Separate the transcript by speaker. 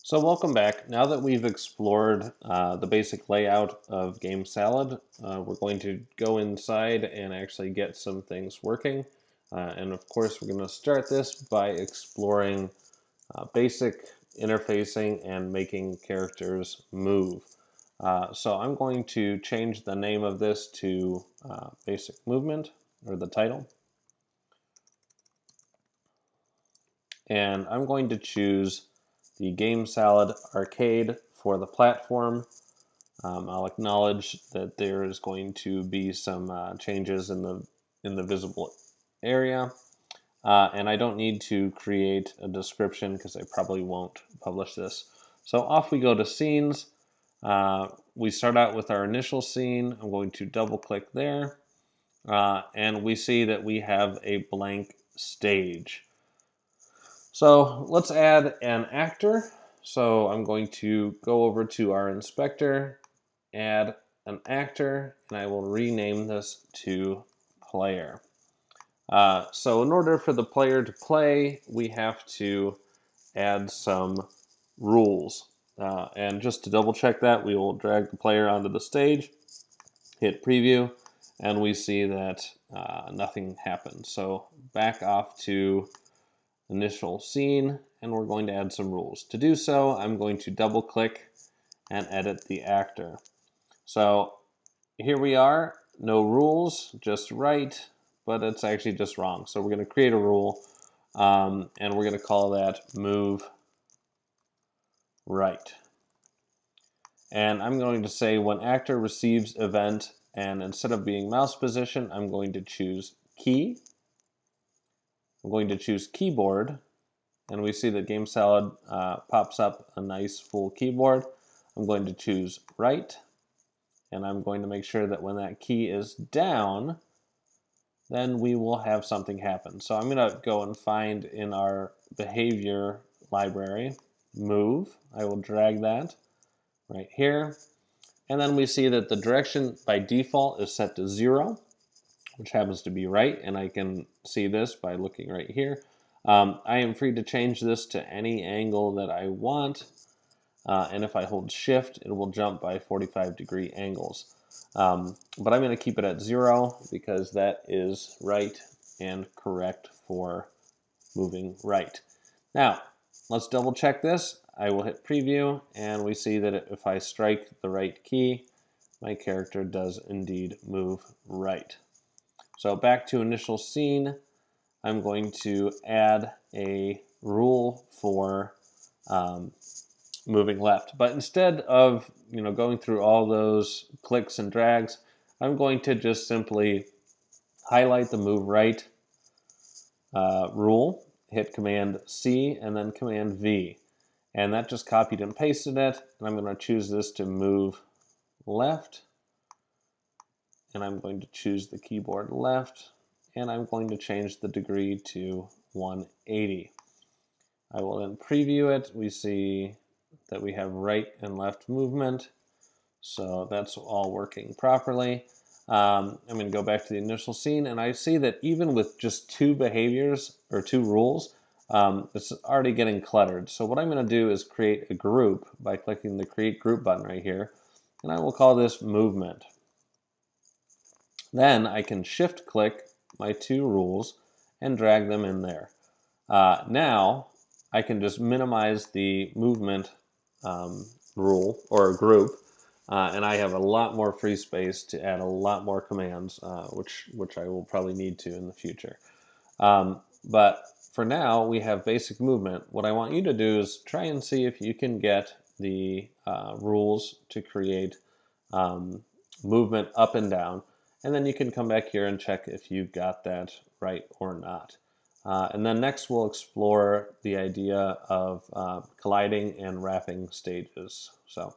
Speaker 1: So welcome back. Now that we've explored the basic layout of Game Salad, we're going to go inside and actually get some things working. And of course, we're going to start this by exploring basic interfacing and making characters move. So I'm going to change the name of this to Basic Movement, or the title. And I'm going to choose the Game Salad Arcade for the platform. I'll acknowledge that there is going to be some changes in the visible area, and I don't need to create a description because I probably won't publish this. So off we go to scenes. We start out with our initial scene. I'm going to double click there, and we see that we have a blank stage. So let's add an actor. So I'm going to go over to our inspector, add an actor, and I will rename this to player. So in order for the player to play, we have to add some rules. And just to double check that, we will drag the player onto the stage, hit preview, and we see that nothing happened. So back off to initial scene, and we're going to add some rules. To do so, I'm going to double click and edit the actor. So here we are, no rules, just right, but it's actually just wrong. So we're going to create a rule, and we're going to call that move right. And I'm going to say when actor receives event, and instead of being mouse position, I'm going to choose key. I'm going to choose keyboard, and we see that Game Salad pops up a nice full keyboard. I'm going to choose right, and I'm going to make sure that when that key is down, then we will have something happen. So I'm going to go and find in our behavior library, move. I will drag that right here. And then we see that the direction by default is set to 0, which happens to be right. And I can see this by looking right here. I am free to change this to any angle that I want. And if I hold shift, it will jump by 45-degree angles. But I'm going to keep it at 0 because that is right and correct for moving right. Now, let's double check this. I will hit preview, and we see that if I strike the right key, my character does indeed move right. So back to initial scene, I'm going to add a rule for moving left. But instead of going through all those clicks and drags, I'm going to just simply highlight the move right rule, hit Command C and then Command V. And that just copied and pasted it. And I'm going to choose this to move left. And I'm going to choose the keyboard left. And I'm going to change the degree to 180. I will then preview it. We see that we have right and left movement. So that's all working properly. I'm going to go back to the initial scene, and I see that even with just 2 behaviors or 2 rules, it's already getting cluttered. So what I'm going to do is create a group by clicking the Create Group button right here, and I will call this Movement. Then I can shift click my 2 rules and drag them in there. Now I can just minimize the movement rule or group, and I have a lot more free space to add a lot more commands, which I will probably need to in the future. But for now, we have basic movement. What I want you to do is try and see if you can get the rules to create movement up and down, and then you can come back here and check if you got that right or not. And then next we'll explore the idea of colliding and wrapping stages. So